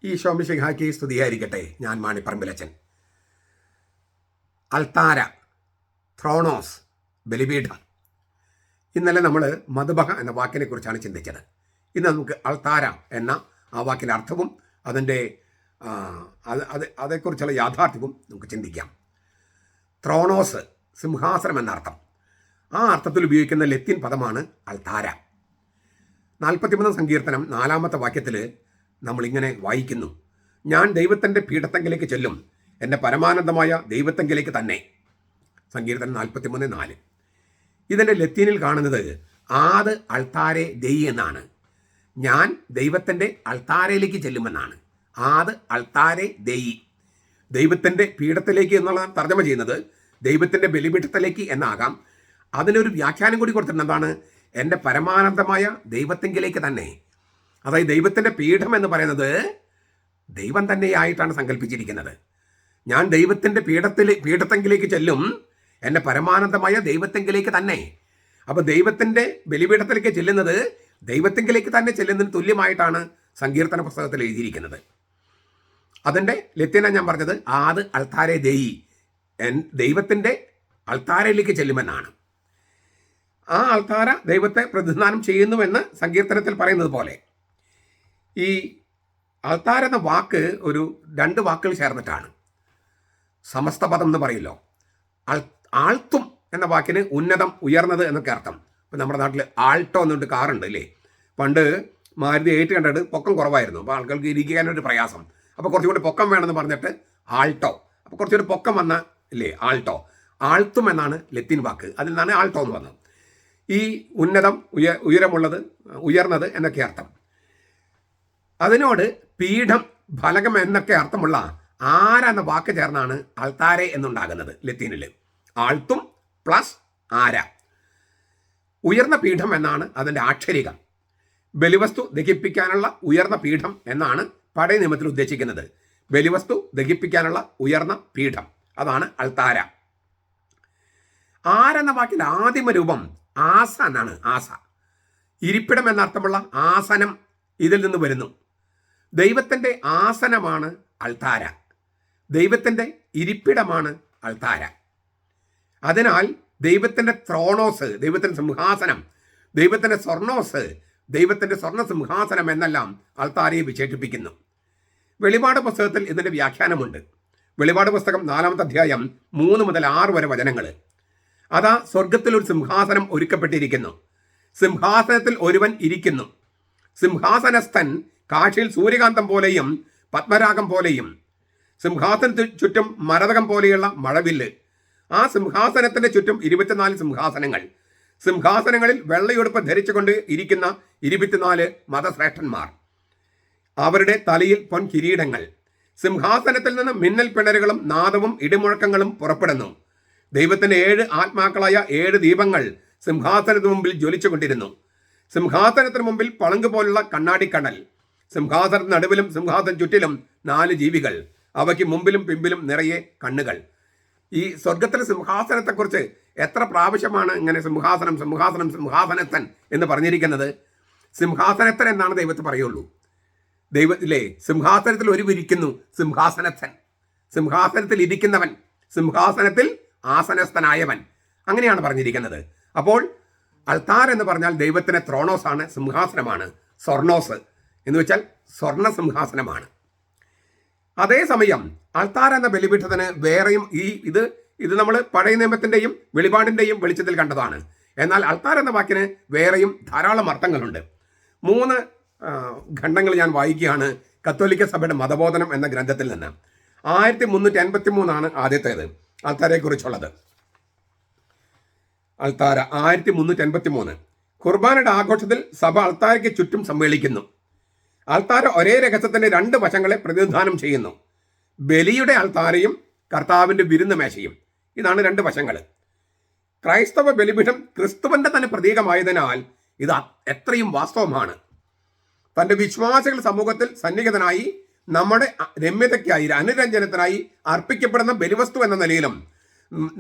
ഈശോ മിശിഹായ്ക്ക് സ്തുതിയായിരിക്കട്ടെ. ഞാൻ മാണിപ്പറമ്പിലച്ചൻ. അൾത്താര, ത്രോണോസ്, ബലിപീഠം. ഇന്നലെ നമ്മൾ മധുബഹ എന്ന വാക്കിനെ കുറിച്ചാണ് ചിന്തിച്ചത്. ഇന്ന് നമുക്ക് അൾത്താര എന്ന ആ വാക്കിൻ്റെ അർത്ഥവും അതിൻ്റെ അതേക്കുറിച്ചുള്ള യാഥാർത്ഥ്യവും നമുക്ക് ചിന്തിക്കാം. ത്രോണോസ്, സിംഹാസനം എന്നർത്ഥം. ആ അർത്ഥത്തിൽ ഉപയോഗിക്കുന്ന ലത്തീൻ പദമാണ് അൾത്താര. 43 സങ്കീർത്തനം 4-ാമത്തെ വാക്യത്തിൽ നമ്മളിങ്ങനെ വായിക്കുന്നു: ഞാൻ ദൈവത്തിൻ്റെ പീഠത്തെങ്കിലേക്ക് ചെല്ലും, എൻ്റെ പരമാനന്ദമായ ദൈവത്തെങ്കിലേക്ക് തന്നെ. സങ്കീർത്തനം 43:4. ഇതിൻ്റെ ലത്തീനിൽ കാണുന്നത് ആദ് അൾത്താരെ ദൈ എന്നാണ്. ഞാൻ ദൈവത്തിൻ്റെ അൾത്താരയിലേക്ക് ചെല്ലുമെന്നാണ്. ആദ് അൾത്താരെ ദൈ, ദൈവത്തിൻ്റെ പീഠത്തിലേക്ക് എന്നുള്ള തർജ്ജമ ചെയ്യുന്നത് ദൈവത്തിൻ്റെ ബലിപീഠത്തിലേക്ക് എന്നാകാം. അതിനൊരു വ്യാഖ്യാനം കൂടി കൊടുത്തിട്ടുണ്ട്. എന്താണ്? എൻ്റെ പരമാനന്ദമായ ദൈവത്തെങ്കിലേക്ക് തന്നെ. അതായത് ദൈവത്തിൻ്റെ പീഠം എന്ന് പറയുന്നത് ദൈവം തന്നെയായിട്ടാണ് സങ്കല്പിച്ചിരിക്കുന്നത്. ഞാൻ ദൈവത്തിൻ്റെ പീഠത്തെങ്കിലേക്ക് ചെല്ലും, എൻ്റെ പരമാനന്ദമായ ദൈവത്തെങ്കിലേക്ക് തന്നെ. അപ്പോൾ ദൈവത്തിൻ്റെ ബലിപീഠത്തിലേക്ക് ചെല്ലുന്നത് ദൈവത്തെങ്കിലേക്ക് തന്നെ ചെല്ലുന്നതിന് തുല്യമായിട്ടാണ് സങ്കീർത്തന പുസ്തകത്തിൽ എഴുതിയിരിക്കുന്നത്. അതിൻ്റെ ലത്തീന ഞാൻ പറഞ്ഞത് ആദ് അൾത്താരെ ദൈ, ദൈവത്തിൻ്റെ അൾത്താരയിലേക്ക് ചെല്ലുമെന്നാണ്. ആ അൾത്താര ദൈവത്തെ പ്രതിനിധാനം ചെയ്യുന്നുവെന്ന് സങ്കീർത്തനത്തിൽ പറയുന്നത് പോലെ ഈ അൾത്താര എന്ന വാക്ക് ഒരു 2 വാക്കുകൾ ചേർന്നിട്ടാണ്. സമസ്ത പദം എന്ന് പറയില്ലോ. ആൾത്തും എന്ന വാക്കിന് ഉന്നതം, ഉയർന്നത് എന്നൊക്കെ അർത്ഥം. ഇപ്പം നമ്മുടെ നാട്ടിൽ ആൾട്ടോ എന്നുകൊണ്ട് കാറുണ്ട് അല്ലേ. പണ്ട് മാരുതി 800 പൊക്കം കുറവായിരുന്നു. അപ്പോൾ ആൾക്കാർക്ക് ഇരിക്കാനൊരു പ്രയാസം. അപ്പോൾ കുറച്ചുകൂടി പൊക്കം വേണമെന്ന് പറഞ്ഞിട്ട് ആൾട്ടോ, അപ്പോൾ കുറച്ചുകൂടി പൊക്കം വന്ന ഇല്ലേ ആൾട്ടോ. ആൾത്തും എന്നാണ് ലത്തീൻ വാക്ക്. അതിൽ നിന്നാണ് ആൾട്ടോ എന്ന് വന്നത്. ഈ ഉന്നതം, ഉയരമുള്ളത്, ഉയർന്നത് എന്നൊക്കെ അർത്ഥം. അതിനോട് പീഠം, ഫലകം എന്നൊക്കെ അർത്ഥമുള്ള ആര എന്ന വാക്ക് ചേർന്നാണ് അൾത്താരെ എന്നുണ്ടാകുന്നത് ലത്തീനിൽ. ആൾത്തും പ്ലസ് ആര. ഉയർന്ന പീഠം എന്നാണ് അതിൻ്റെ ആക്ഷരികം. ബലിവസ്തു ദഹിപ്പിക്കാനുള്ള ഉയർന്ന പീഠം എന്നാണ് പഴയ നിയമത്തിൽ ഉദ്ദേശിക്കുന്നത്. ബലിവസ്തു ദഹിപ്പിക്കാനുള്ള ഉയർന്ന പീഠം, അതാണ് അൾത്താര. ആരെന്ന വാക്കിൻ്റെ ആദിമ രൂപം ആസ എന്നാണ്. ആസ, ഇരിപ്പിടം എന്നർത്ഥമുള്ള ആസനം ഇതിൽ നിന്ന് വരുന്നു. ദൈവത്തിൻ്റെ ആസനമാണ് അൾത്താര, ദൈവത്തിൻ്റെ ഇരിപ്പിടമാണ് അൾത്താര. അതിനാൽ ദൈവത്തിൻ്റെ ത്രോണോസ്, ദൈവത്തിൻ്റെ സിംഹാസനം, ദൈവത്തിൻ്റെ സ്വർണോസ്, ദൈവത്തിൻ്റെ സ്വർണ്ണ സിംഹാസനം എന്നെല്ലാം അൾത്താരയെ വിശേഷിപ്പിക്കുന്നു. വെളിപാട് പുസ്തകത്തിൽ ഇതിൻ്റെ വ്യാഖ്യാനമുണ്ട്. വെളിപാട് പുസ്തകം 4-ാമത്തെ അധ്യായം 3 മുതൽ 6 വരെ വചനങ്ങൾ. അതാ സ്വർഗത്തിൽ ഒരു സിംഹാസനം ഒരുക്കപ്പെട്ടിരിക്കുന്നു, സിംഹാസനത്തിൽ ഒരുവൻ ഇരിക്കുന്നു. സിംഹാസനസ്ഥൻ കാഴ്ചയിൽ സൂര്യകാന്തം പോലെയും പത്മരാഗം പോലെയും, സിംഹാസനത്തിന് ചുറ്റും മരതകം പോലെയുള്ള മഴവില്ല്. ആ സിംഹാസനത്തിന്റെ ചുറ്റും 24 സിംഹാസനങ്ങൾ. സിംഹാസനങ്ങളിൽ വെള്ളയുടുപ്പ് ധരിച്ചുകൊണ്ട് ഇരിക്കുന്ന 24 മതശ്രേഷ്ഠന്മാർ. അവരുടെ തലയിൽ പൊൻ കിരീടങ്ങൾ. സിംഹാസനത്തിൽ നിന്ന് മിന്നൽ പിണരുകളും നാദവും ഇടിമുഴക്കങ്ങളും പുറപ്പെടുന്നു. ദൈവത്തിൻ്റെ 7 ആത്മാക്കളായ 7 ദീപങ്ങൾ സിംഹാസനത്തിന് മുമ്പിൽ ജ്വലിച്ചുകൊണ്ടിരുന്നു. സിംഹാസനത്തിന് മുമ്പിൽ പളുങ്ക് പോലുള്ള കണ്ണാടിക്കടൽ. സിംഹാസനത്തിന് നടുവിലും സിംഹാസന ചുറ്റിലും 4 ജീവികൾ. അവയ്ക്ക് മുമ്പിലും പിമ്പിലും നിറയെ കണ്ണുകൾ. ഈ സ്വർഗത്തിലെ സിംഹാസനത്തെക്കുറിച്ച് എത്ര പ്രാവശ്യമാണ് ഇങ്ങനെ സിംഹാസനം സിംഹാസനം സിംഹാസനത്തൻ എന്ന് പറഞ്ഞിരിക്കുന്നത്? സിംഹാസനത്തൻ എന്നാണ് ദൈവത്തെ പറയുള്ളൂ. ദൈവത്തിലെ സിംഹാസനത്തിൽ ഒരുവരിക്കുന്നു, സിംഹാസനത്തൻ, സിംഹാസനത്തിൽ ഇരിക്കുന്നവൻ, സിംഹാസനത്തിൽ ആസനസ്ഥനായവൻ, അങ്ങനെയാണ് പറഞ്ഞിരിക്കുന്നത്. അപ്പോൾ അൾത്താർ എന്ന് പറഞ്ഞാൽ ദൈവത്തിൻ്റെ ത്രോണോസ് ആണ്, സിംഹാസനമാണ്. സ്വർണോസ് എന്ന് വെച്ചാൽ സ്വർണ്ണ സിംഹാസനമാണ്. അതേസമയം അൾത്താർ എന്ന ബലിപീഠത്തിന് വേറെയും ഇത് നമ്മൾ പഴയ നിയമത്തിൻ്റെയും വെളിപാടിൻ്റെയും വെളിച്ചത്തിൽ കണ്ടതാണ്. എന്നാൽ അൾത്താർ എന്ന വാക്കിന് വേറെയും ധാരാളം അർത്ഥങ്ങളുണ്ട്. 3 ഖണ്ഡങ്ങൾ ഞാൻ വായിക്കുകയാണ് കത്തോലിക്ക സഭയുടെ മതബോധനം എന്ന ഗ്രന്ഥത്തിൽ നിന്ന്. 1383 ആദ്യത്തേത് അൾത്താരയെക്കുറിച്ചുള്ളത്. അൾത്താര 1383. കുർബാനയുടെ ആഘോഷത്തിൽ സഭ അൾത്താരയ്ക്ക് ചുറ്റും സമ്മേളിക്കുന്നു. അൾത്താര ഒരേ രഹസ്യത്തിൻ്റെ 2 വശങ്ങളെ പ്രതിനിധാനം ചെയ്യുന്നു. ബലിയുടെ അൾത്താരയും കർത്താവിൻ്റെ വിരുന്ന് മേശയും. ഇതാണ് 2 വശങ്ങൾ. ക്രൈസ്തവ ബലിപീഠം ക്രിസ്തുവിൻ്റെ തന്നെ പ്രതീകമായതിനാൽ ഇത് എത്രയും വാസ്തവമാണ്. തൻ്റെ വിശ്വാസികൾ സമൂഹത്തിൽ സന്നിഹിതനായി നമ്മുടെ രമ്യതയ്ക്കായി, അനുരഞ്ജനത്തിനായി അർപ്പിക്കപ്പെടുന്ന ബലിവസ്തു എന്ന നിലയിലും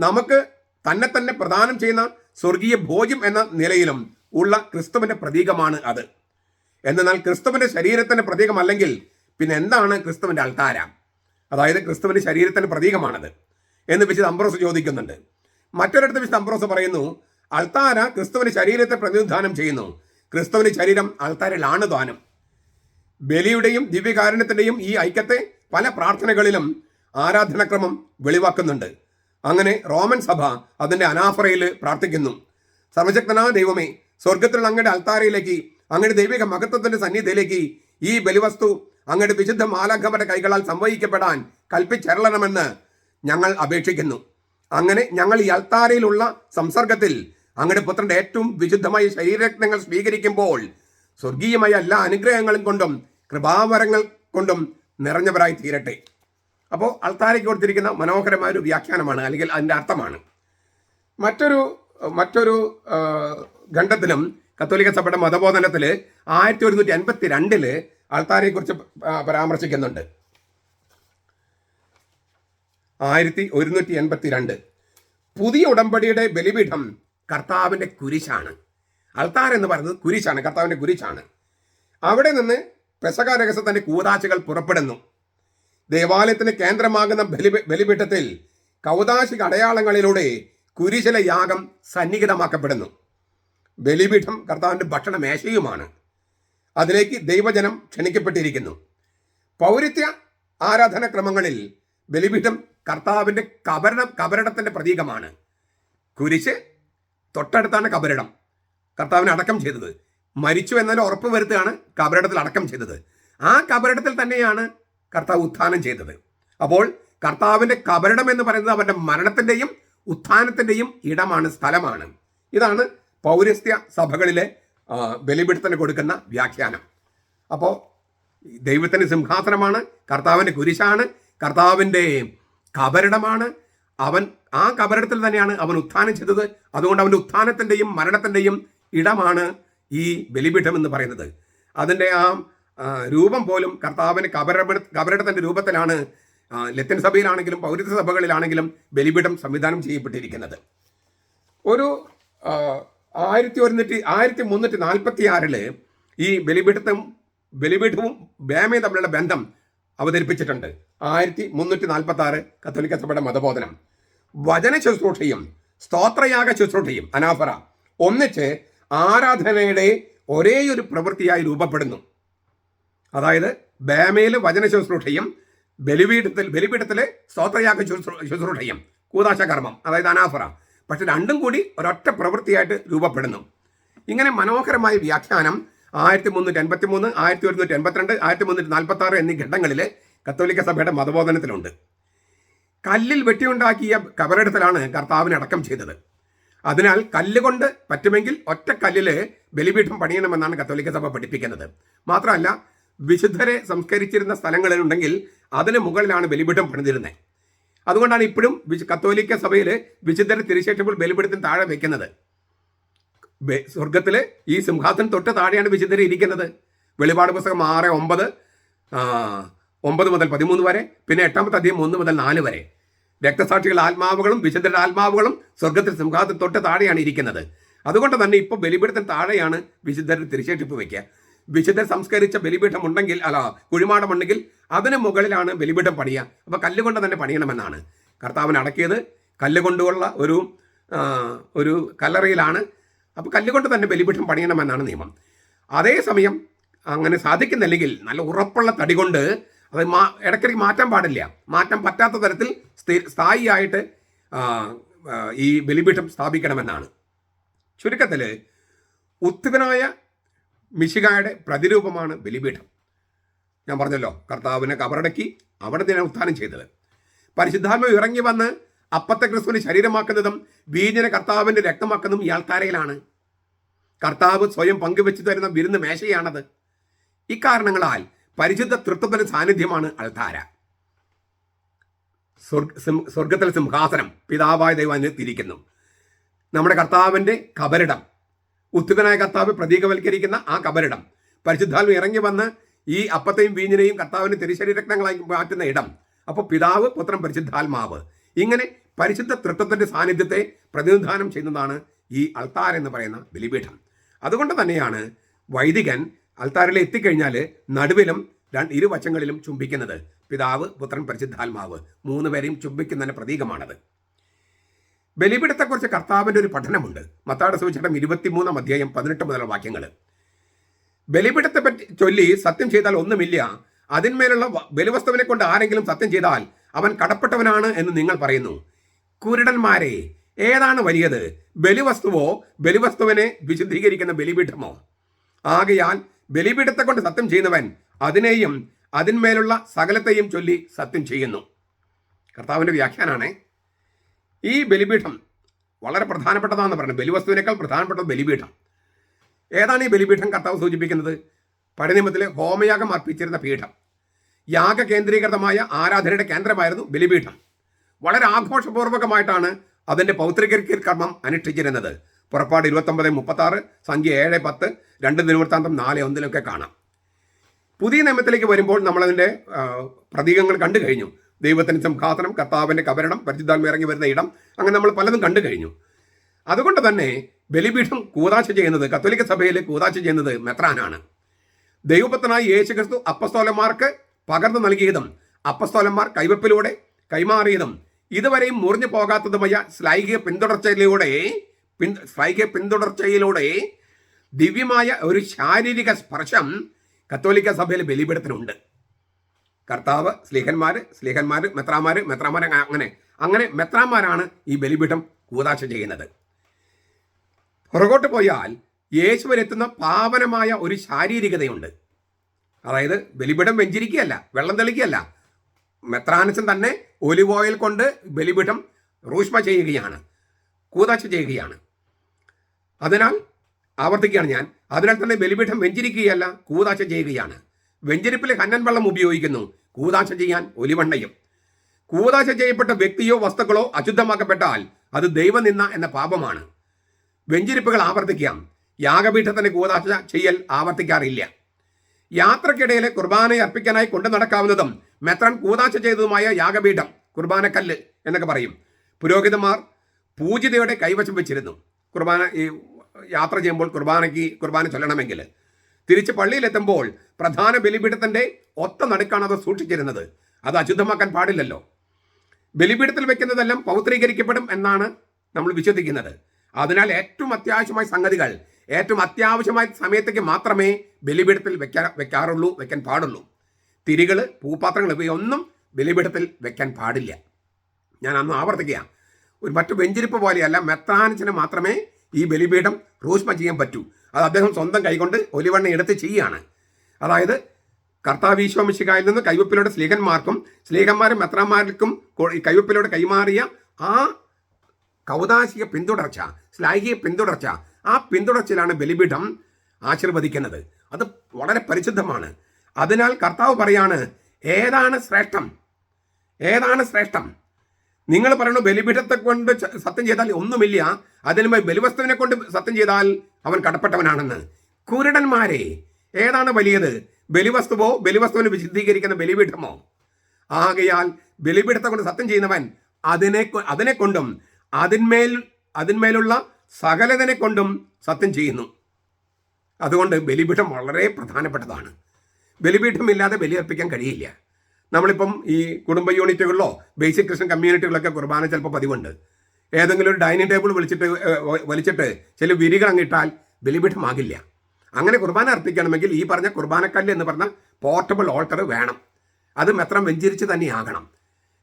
നമുക്ക് തന്നെ പ്രദാനം ചെയ്യുന്ന സ്വർഗീയ ഭോജ്യം എന്ന നിലയിലും ഉള്ള ക്രിസ്തുവിൻ്റെ പ്രതീകമാണ് അത്. എന്നാൽ ക്രിസ്തുവിൻ്റെ ശരീരത്തിൻ്റെ പ്രതീകമല്ലെങ്കിൽ പിന്നെ എന്താണ് ക്രിസ്തുവിൻ്റെ അൾത്താര, അതായത് ക്രിസ്തുവിൻ്റെ ശരീരത്തിൻ്റെ പ്രതീകമാണത് എന്ന് വിശുദ്ധ അംബ്രോസ് ചോദിക്കുന്നുണ്ട്. മറ്റൊരിടത്ത് വിശുദ്ധ അംബ്രോസ് പറയുന്നു, അൾത്താര ക്രിസ്തുവിൻ്റെ ശരീരത്തെ പ്രതിനിധാനം ചെയ്യുന്നു. ക്രിസ്തുവിൻ്റെ ശരീരം അൾത്താരയിലാണ് താനും. ബലിയുടെയും ദിവ്യകാരുണ്യത്തിൻ്റെയും ഈ ഐക്യത്തെ പല പ്രാർത്ഥനകളിലും ആരാധനാക്രമം വെളിവാക്കുന്നുണ്ട്. അങ്ങനെ റോമൻ സഭ അതിൻ്റെ അനാഫറയിൽ പ്രാർത്ഥിക്കുന്നു. സർവശക്തനായ ദൈവമേ, സ്വർഗത്തിലുള്ള അങ്ങയുടെ അൾത്താരയിലേക്ക്, അങ്ങയുടെ ദൈവിക മഹത്വത്തിൻ്റെ സന്നിധിയിലേക്ക് ഈ ബലിവസ്തു അങ്ങയുടെ വിശുദ്ധ മാലാഖമാരുടെ കൈകളാൽ സംവഹിക്കപ്പെടാൻ കൽപ്പിച്ചരളണമെന്ന് ഞങ്ങൾ അപേക്ഷിക്കുന്നു. അങ്ങനെ ഞങ്ങൾ ഈ അൾത്താരയിലുള്ള സംസർഗത്തിൽ അങ്ങയുടെ പുത്രന്റെ ഏറ്റവും വിശുദ്ധമായ ശരീരരത്നങ്ങൾ സ്വീകരിക്കുമ്പോൾ സ്വർഗീയമായ എല്ലാ അനുഗ്രഹങ്ങളും കൊണ്ടും കൃപാവരങ്ങൾ കൊണ്ടും നിറഞ്ഞവരായി തീരട്ടെ. അപ്പോൾ അൾത്താരയ്ക്ക് കൊടുത്തിരിക്കുന്ന മനോഹരമായ ഒരു വ്യാഖ്യാനമാണ്, അല്ലെങ്കിൽ അതിൻ്റെ അർത്ഥമാണ്. മറ്റൊരു ഖണ്ഡത്തിലും കത്തോലിക്ക സഭയുടെ മതബോധനത്തിൽ 1152 അൾത്താരയെക്കുറിച്ച് പരാമർശിക്കുന്നുണ്ട്. 1182 പുതിയ ഉടമ്പടിയുടെ ബലിപീഠം കർത്താവിൻ്റെ കുരിശാണ്. അൾത്താര എന്ന് പറയുന്നത് കുരിശാണ്, കർത്താവിൻ്റെ കുരിശാണ്. അവിടെ നിന്ന് പെസഹ രഹസ്യത്തിൻ്റെ കൂദാശകൾ പുറപ്പെടുന്നു. ദേവാലയത്തിന് കേന്ദ്രമാകുന്ന ബലിപീഠത്തിൽ കൗദാശിക അടയാളങ്ങളിലൂടെ കുരിശിലെ യാഗം സന്നിഹിതമാക്കപ്പെടുന്നു. ബലിപീഠം കർത്താവിൻ്റെ ഭക്ഷണ മേശയുമാണ്. അതിലേക്ക് ദൈവജനം ക്ഷണിക്കപ്പെട്ടിരിക്കുന്നു. പൗരത്യ ആരാധനാക്രമങ്ങളിൽ ബലിപീഠം കർത്താവിൻ്റെ കബറിടത്തിൻ്റെ പ്രതീകമാണ്. കുരിശ് തൊട്ടടുത്താണ് കബറിടം. കർത്താവിനെ അടക്കം ചെയ്തത് മരിച്ചു എന്നതിൽ ഉറപ്പ് വരുത്തുകയാണ് കബറിടത്തിൽ അടക്കം ചെയ്തത്. ആ കബറിടത്തിൽ തന്നെയാണ് കർത്താവ് ഉത്ഥാനം ചെയ്തത്. അപ്പോൾ കർത്താവിൻ്റെ കബറിടം എന്ന് പറയുന്നത് അവൻ്റെ മരണത്തിൻ്റെയും ഉത്ഥാനത്തിൻ്റെയും ഇടമാണ്, സ്ഥലമാണ്. ഇതാണ് പൗരസ്ത്യ സഭകളിലെ ബലിപീഠത്തിന് കൊടുക്കുന്ന വ്യാഖ്യാനം. അപ്പോൾ ദൈവത്തിൻ്റെ സിംഹാസനമാണ്, കർത്താവിൻ്റെ കുരിശാണ്, കർത്താവിൻ്റെ കബറിടമാണ്. ആ കബറിടത്തിൽ തന്നെയാണ് അവൻ ഉത്ഥാനം ചെയ്തത്. അതുകൊണ്ട് അവൻ്റെ ഉത്ഥാനത്തിൻ്റെയും മരണത്തിൻ്റെയും ഇടമാണ് ഈ ബലിപീഠം എന്ന് പറയുന്നത്. അതിൻ്റെ ആ രൂപം പോലും കർത്താവിന് കബറിടത്തിൻ്റെ രൂപത്തിലാണ് ലത്തീൻ സഭയിലാണെങ്കിലും പൗരസ്ത്യ സഭകളിലാണെങ്കിലും ബലിപീഠം സംവിധാനം ചെയ്യപ്പെട്ടിരിക്കുന്നത്. ഒരു 1346 ഈ ബലിപീഠവും ബേമയും തമ്മിലുള്ള ബന്ധം അവതരിപ്പിച്ചിട്ടുണ്ട്. 1346 കത്തോലിക്ക സഭയുടെ മതബോധനം. വചന ശുശ്രൂഷയും സ്തോത്രയാഗ ശുശ്രൂഷയും അനാഫറ ഒന്നിച്ച് ആരാധനയുടെ ഒരേയൊരു പ്രവൃത്തിയായി രൂപപ്പെടുന്നു. അതായത് ബേമയിൽ വചന ശുശ്രൂഷയും ബലിപീഠത്തിലെ സ്തോത്രയാഗ ശുശ്രൂഷയും കൂദാശ കർമ്മം, അതായത് അനാഫറ, പക്ഷെ രണ്ടും കൂടി ഒരൊറ്റ പ്രവൃത്തിയായിട്ട് രൂപപ്പെടുന്നു. ഇങ്ങനെ മനോഹരമായ വ്യാഖ്യാനം 1383, 1182, 1346 എന്നീ ഘട്ടങ്ങളിൽ കത്തോലിക്ക സഭയുടെ മതബോധനത്തിലുണ്ട്. കല്ലിൽ വെട്ടിയുണ്ടാക്കിയ കബറിടത്തിലാണ് കർത്താവിനെ അടക്കം ചെയ്തത്. അതിനാൽ കല്ലുകൊണ്ട് പറ്റുമെങ്കിൽ ഒറ്റ കല്ലിൽ ബലിപീഠം പണിയണമെന്നാണ് കത്തോലിക്ക സഭ പഠിപ്പിക്കുന്നത്. മാത്രമല്ല, വിശുദ്ധരെ സംസ്കരിച്ചിരുന്ന സ്ഥലങ്ങളിലുണ്ടെങ്കിൽ അതിന് മുകളിലാണ് ബലിപീഠം പണിതിരുന്നത്. അതുകൊണ്ടാണ് ഇപ്പോഴും കത്തോലിക്ക സഭയിൽ വിശുദ്ധരെ തിരിച്ചേറ്റുമ്പോൾ ബലിപീഠത്തിന് താഴെ വയ്ക്കുന്നത്. സ്വർഗത്തിൽ ഈ സിംഹാസനം തൊട്ട് താഴെയാണ് വിശുദ്ധരെ ഇരിക്കുന്നത്. വെളിപാട് പുസ്തകം 6:9 മുതൽ 13 വരെ, പിന്നെ 8-ാമത്തെ അധ്യായം 1 മുതൽ 4 വരെ. രക്തസാക്ഷികളുടെ ആത്മാവുകളും വിശുദ്ധരുടെ ആത്മാവുകളും സ്വർഗത്തിൽ സിംഹാസനം തൊട്ട് താഴെയാണ് ഇരിക്കുന്നത്. അതുകൊണ്ട് തന്നെ ഇപ്പോൾ ബലിപീഠത്തിന് താഴെയാണ് വിശുദ്ധരെ തിരിച്ചേറ്റിപ്പ് വയ്ക്കുക. വിശുദ്ധർ സംസ്കരിച്ച ബലിപീഠം ഉണ്ടെങ്കിൽ, കുഴിമാടമുണ്ടെങ്കിൽ അതിന് മുകളിലാണ് ബലിപീഠം പണിയുക. അപ്പോൾ കല്ലുകൊണ്ട് തന്നെ പണിയണമെന്നാണ്. കർത്താവിനെ അടക്കിയത് കല്ലുകൊണ്ടുള്ള ഒരു കല്ലറയിലാണ്. അപ്പോൾ കല്ലുകൊണ്ട് തന്നെ ബലിപീഠം പണിയണമെന്നാണ് നിയമം. അതേസമയം അങ്ങനെ സാധിക്കുന്നില്ലെങ്കിൽ നല്ല ഉറപ്പുള്ള തടി കൊണ്ട്, അത് ഇടയ്ക്കിടയ്ക്ക് മാറ്റാൻ പാടില്ല, മാറ്റാൻ പറ്റാത്ത തരത്തിൽ സ്ഥായിയായിട്ട് ഈ ബലിപീഠം സ്ഥാപിക്കണമെന്നാണ്. ചുരുക്കത്തിൽ ഉത്ഥിതനായ മിശിഹായുടെ പ്രതിരൂപമാണ് ബലിപീഠം. ഞാൻ പറഞ്ഞല്ലോ, കർത്താവിനെ കബറടക്കി അവിടെ തന്നെ ഉത്ഥാനം ചെയ്തത്. പരിശുദ്ധാത്മാവ് ഇറങ്ങി വന്ന് അപ്പത്തെ ക്രിസ്തുവിനെ ശരീരമാക്കുന്നതും വീഞ്ഞിനെ കർത്താവിൻ്റെ രക്തമാക്കുന്നതും ഈ അൾത്താരയിലാണ്. കർത്താവ് സ്വയം പങ്കുവെച്ചു തരുന്ന വിരുന്ന് മേശയാണത്. ഇക്കാരണങ്ങളാൽ പരിശുദ്ധ തൃത്വത്തിന്റെ സാന്നിധ്യമാണ് അൾത്താര. സ്വർഗത്തിലെ സിംഹാസനം പിതാവായ ദൈവം തിരിക്കുന്നു. നമ്മുടെ കർത്താവിൻ്റെ കബറിടം, ഉത്ഥിതനായ കർത്താവ് പ്രതീകവൽക്കരിക്കുന്ന ആ കബറിടം, പരിശുദ്ധാത്മ ഇറങ്ങി വന്ന് ഈ അപ്പത്തെയും വീഞ്ഞിനെയും കർത്താവിൻ്റെ തിരുശരീരക്തങ്ങളായി മാറ്റുന്ന ഇടം. അപ്പോൾ പിതാവ്, പുത്രൻ, പരിശുദ്ധാത്മാവ്, ഇങ്ങനെ പരിശുദ്ധ തൃത്വത്തിൻ്റെ സാന്നിധ്യത്തെ പ്രതിനിധാനം ചെയ്യുന്നതാണ് ഈ അൾത്താര എന്ന് പറയുന്ന ബലിപീഠം. അതുകൊണ്ട് തന്നെയാണ് വൈദികൻ അൾത്താരയിൽ എത്തിക്കഴിഞ്ഞാൽ നടുവിലും ഇരുവശങ്ങളിലും ചുംബിക്കുന്നത് പിതാവ്, പുത്രൻ, പരിശുദ്ധാത്മാവ് 3 പേരെയും ചുംബിക്കുന്നതിന് പ്രതീകമാണത്. ബലിപീഠത്തെക്കുറിച്ച് കർത്താവിൻ്റെ ഒരു പഠനമുണ്ട്. മത്തായിയുടെ സുവിശേഷം 23 അധ്യായം 18 മുതലുള്ള വാക്യങ്ങൾ. ബലിപീഠത്തെ പറ്റി ചൊല്ലി സത്യം ചെയ്താൽ ഒന്നുമില്ല, അതിന്മേലുള്ള ബലിവസ്തുവിനെ കൊണ്ട് ആരെങ്കിലും സത്യം ചെയ്താൽ അവൻ കടപ്പെട്ടവനാണ് എന്ന് നിങ്ങൾ പറയുന്നു. കുരുടന്മാരെ, ഏതാണ് വലിയത്, ബലിവസ്തുവോ ബലിവസ്തുവിനെ വിശുദ്ധീകരിക്കുന്ന ബലിപീഠമോ? ആകയാൽ ബലിപീഠത്തെ കൊണ്ട് സത്യം ചെയ്യുന്നവൻ അതിനെയും അതിന്മേലുള്ള സകലത്തെയും ചൊല്ലി സത്യം ചെയ്യുന്നു. കർത്താവിൻ്റെ വ്യാഖ്യാനാണ്. ഈ ബലിപീഠം വളരെ പ്രധാനപ്പെട്ടതാണെന്ന് പറഞ്ഞു. ബലിവസ്തുവിനേക്കാൾ പ്രധാനപ്പെട്ടത് ബലിപീഠം. ഏതാണ് ഈ ബലിപീഠം കർത്താവ് സൂചിപ്പിക്കുന്നത്? പഴയ നിയമത്തിലെ ഹോമയാഗം അർപ്പിച്ചിരുന്ന പീഠം, യാഗ കേന്ദ്രീകൃതമായ ആരാധനയുടെ കേന്ദ്രമായിരുന്നു ബലിപീഠം. വളരെ ആഘോഷപൂർവകമായിട്ടാണ് അതിൻ്റെ പൗത്രീകരിക്കൽ കർമ്മം അനുഷ്ഠിച്ചിരുന്നത്. പുറപ്പാട് 29:36, സംഖ്യ 7:10, 2 ദിനവൃത്താന്തം 4:1 കാണാം. പുതിയ നിയമത്തിലേക്ക് വരുമ്പോൾ നമ്മളതിൻ്റെ പ്രതീകങ്ങൾ കണ്ടു കഴിഞ്ഞു. ദൈവത്തിൻ്റെ സിംഹാസനം, കർത്താവിൻ്റെ കബരണം, പരിശുദ്ധാത്മ ഇറങ്ങി വരുന്ന ഇടം, അങ്ങനെ നമ്മൾ പലതും കണ്ടു കഴിഞ്ഞു. അതുകൊണ്ട് തന്നെ ബലിപീഠം കൂദാശ ചെയ്യുന്നത്, കത്തോലിക്ക സഭയിൽ കൂദാശ ചെയ്യുന്നത് മെത്രാനാണ്. ദൈവപുത്രനായ യേശുക്രിസ്തു അപ്പസ്തോലന്മാർക്ക് പകർന്നു നൽകിയതും അപ്പസ്തോലന്മാർ കൈവപ്പിലൂടെ കൈമാറിയതും ഇതുവരെയും മുറിഞ്ഞു പോകാത്തതുമായ ശ്ലൈഹിക പിന്തുടർച്ചയിലൂടെ ദിവ്യമായ ഒരു ശാരീരിക സ്പർശം കത്തോലിക്ക സഭയിൽ ബലിപീഠത്തിനുണ്ട്. കർത്താവ്, സ്ലീഹന്മാർ, മെത്രാമാർ, അങ്ങനെ മെത്രാന്മാരാണ് ഈ ബലിപീഠം കൂദാശ ചെയ്യുന്നത്. പുറകോട്ട് പോയാൽ യേശുവിനെത്തുന്ന പാവനമായ ഒരു ശാരീരികതയുണ്ട്. അതായത് ബലിപീഠം വെഞ്ചിരിക്കുകയല്ല, വെള്ളം തെളിക്കുകയല്ല. മെത്രാനച്ചൻ തന്നെ ഒലിവ് ഓയിൽ കൊണ്ട് ബലിപീഠം റൂഷ്മ ചെയ്യുകയാണ്, കൂദാശ ചെയ്യുകയാണ്. അതിനാൽ ആവർത്തിക്കുകയാണ് ഞാൻ, അതിനാൽ തന്നെ ബലിപീഠം വെഞ്ചിരിക്കുകയല്ല, കൂദാശ ചെയ്യുകയാണ്. വെഞ്ചരിപ്പിൽ കന്നൻ വെള്ളം ഉപയോഗിക്കുന്നു, കൂദാശ ചെയ്യാൻ ഒലിവെണ്ണയും. കൂദാശ ചെയ്യപ്പെട്ട വ്യക്തിയോ വസ്തുക്കളോ അശുദ്ധമാക്കപ്പെട്ടാൽ അത് ദൈവനിന്ദ എന്ന പാപമാണ്. വെഞ്ചരിപ്പുകൾ ആവർത്തിക്കാം, യാഗപീഠത്തിന് കൂദാശ ചെയ്യൽ ആവർത്തിക്കാറില്ല. യാത്രക്കിടയിലെ കുർബാന അർപ്പിക്കാനായി കൊണ്ടു നടക്കാവുന്നതും മെത്രാൻ കൂദാശ ചെയ്തതുമായ യാഗപീഠം, കുർബാനക്കല്ല് എന്നൊക്കെ പറയും, പുരോഹിതന്മാർ പൂജിതയുടെ കൈവശം വെച്ചിരുന്നു. കുർബാന ഈ യാത്ര ചെയ്യുമ്പോൾ കുർബാന ചൊല്ലണമെങ്കിൽ തിരിച്ച് പള്ളിയിലെത്തുമ്പോൾ പ്രധാന ബലിപീഠത്തിൻ്റെ ഒത്ത നടുക്കാണ് അത് സൂക്ഷിച്ചിരുന്നത്. അത് അശുദ്ധമാക്കാൻ പാടില്ലല്ലോ. ബലിപീഠത്തിൽ വെക്കുന്നതെല്ലാം പൗത്രീകരിക്കപ്പെടും എന്നാണ് നമ്മൾ വിശ്വസിക്കുന്നത്. അതിനാൽ ഏറ്റവും അത്യാവശ്യമായ സംഗതികൾ ഏറ്റവും അത്യാവശ്യമായ സമയത്തേക്ക് മാത്രമേ ബലിപീഠത്തിൽ വെക്കാൻ പാടുള്ളൂ. തിരികൾ, പൂപ്പാത്രങ്ങൾ ഇവയൊന്നും ബലിപീഠത്തിൽ വെക്കാൻ പാടില്ല. ഞാൻ അന്ന് ആവർത്തിക്കുക, മറ്റു വെഞ്ചിരിപ്പ് പോലെയല്ല, മെത്രാനച്ചന് മാത്രമേ ഈ ബലിപീഠം റൂഷ്മ ചെയ്യാൻ പറ്റൂ. അത് അദ്ദേഹം സ്വന്തം കൈകൊണ്ട് ഒലിവെണ്ണ എടുത്ത് ചെയ്യുകയാണ്. അതായത് കർത്താവ് ഈശോ മിശിഹായിൽ നിന്ന് കൈവപ്പിലൂടെ സ്ലീഹന്മാരും മെത്രാന്മാർക്കും കൈവപ്പിലൂടെ കൈമാറിയ ആ കൗദാശിക പിന്തുടർച്ച, ശ്ലൈഹിക പിന്തുടർച്ച, ആ പിന്തുടർച്ചയിലാണ് ബലിപീഠം ആശീർവദിക്കുന്നത്. അത് വളരെ പരിശുദ്ധമാണ്. അതിനാൽ കർത്താവ് പറയാണ്, ഏതാണ് ശ്രേഷ്ഠം? നിങ്ങൾ പറയുന്നു ബലിപീഠത്തെ കൊണ്ട് സത്യം ചെയ്താൽ ഒന്നുമില്ല, അതിനുമേ ബലിവസ്തുവിനെ കൊണ്ട് സത്യം ചെയ്താൽ അവൻ കടപ്പെട്ടവനാണെന്ന്. കുരുടന്മാരെ, ഏതാണ് വലിയത്, ബലിവസ്തുവോ ബലിവസ്തുവിനെ വിശുദ്ധീകരിക്കുന്ന ബലിപീഠമോ? ആകയാൽ ബലിപീഠത്തെ കൊണ്ട് സത്യം ചെയ്യുന്നവൻ അതിനെ കൊണ്ടും അതിന്മേലുള്ള സകലതിനെ കൊണ്ടും സത്യം ചെയ്യുന്നു. അതുകൊണ്ട് ബലിപീഠം വളരെ പ്രധാനപ്പെട്ടതാണ്. ബലിപീഠമില്ലാതെ ബലിയർപ്പിക്കാൻ കഴിയില്ല. നമ്മളിപ്പം ഈ കുടുംബ യൂണിറ്റുകളിലോ ബേസിക് ക്രിസ്ത്യൻ കമ്മ്യൂണിറ്റികളൊക്കെ കുർബാന ചിലപ്പോൾ പതിവുണ്ട്. ഏതെങ്കിലും ഒരു ഡൈനിങ് ടേബിൾ വലിച്ചിട്ട് ചില വിരികൾ അങ്ങിട്ടാൽ ബലിപീഠമാകില്ല. അങ്ങനെ കുർബാന അർപ്പിക്കണമെങ്കിൽ ഈ പറഞ്ഞ കുർബാനക്കല്ല് എന്ന് പറഞ്ഞ പോർട്ടബിൾ ഓൾട്ടർ വേണം. അത് മെത്രാൻ വെഞ്ചരിച്ച് തന്നെയാകണം.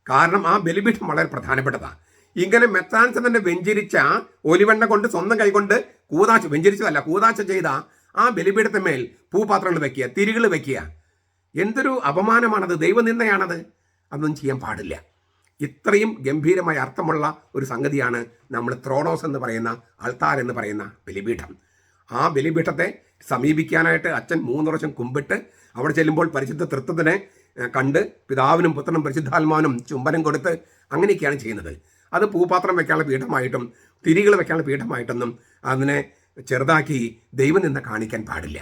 കാരണം ആ ബലിപീഠം വളരെ പ്രധാനപ്പെട്ടതാണ്. ഇങ്ങനെ മെത്രാൻസ് തന്നെ വെഞ്ചരിച്ച ഒലിവെണ്ണ കൊണ്ട് സ്വന്തം കൈകൊണ്ട് കൂദാശ ചെയ്ത ആ ബലിപീഠത്തിന്മേൽ പൂപാത്രങ്ങൾ വെക്കുക, തിരികൾ വെക്കുക. എന്തൊരു അപമാനമാണത്, ദൈവനിന്ദയാണത്. അതൊന്നും ചെയ്യാൻ പാടില്ല. ഇത്രയും ഗംഭീരമായ അർത്ഥമുള്ള ഒരു സംഗതിയാണ് നമ്മൾ ത്രോണോസ് എന്ന് പറയുന്ന, അൾത്താർ എന്ന് പറയുന്ന ബലിപീഠം. ആ ബലിപീഠത്തെ സമീപിക്കാനായിട്ട് അച്ഛൻ 3 പ്രാവശ്യം കുമ്പിട്ട് അവിടെ ചെല്ലുമ്പോൾ പരിശുദ്ധ തൃത്വത്തിനെ കണ്ട് പിതാവിനും പുത്രനും പരിശുദ്ധാത്മാവിനും ചുംബനം കൊടുത്ത് അങ്ങനെയൊക്കെയാണ് ചെയ്യുന്നത്. അത് പൂപാത്രം വെക്കാനുള്ള പീഠമായിട്ടും തിരികൾ വെക്കാനുള്ള പീഠമായിട്ടൊന്നും അതിനെ ചെറുതാക്കി ദൈവനിന്ദ കാണിക്കാൻ പാടില്ല.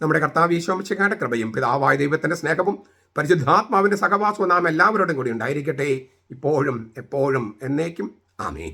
നമ്മുടെ കർത്താവ് ഈശോ മിശിഹായുടെ കൃപയും പിതാവായ ദൈവത്തിൻ്റെ സ്നേഹവും പരിശുദ്ധാത്മാവിൻ്റെ സഹവാസവും നാം എല്ലാവരോടും കൂടി ഉണ്ടായിരിക്കട്ടെ, ഇപ്പോഴും എപ്പോഴും എന്നേക്കും. ആമേൻ.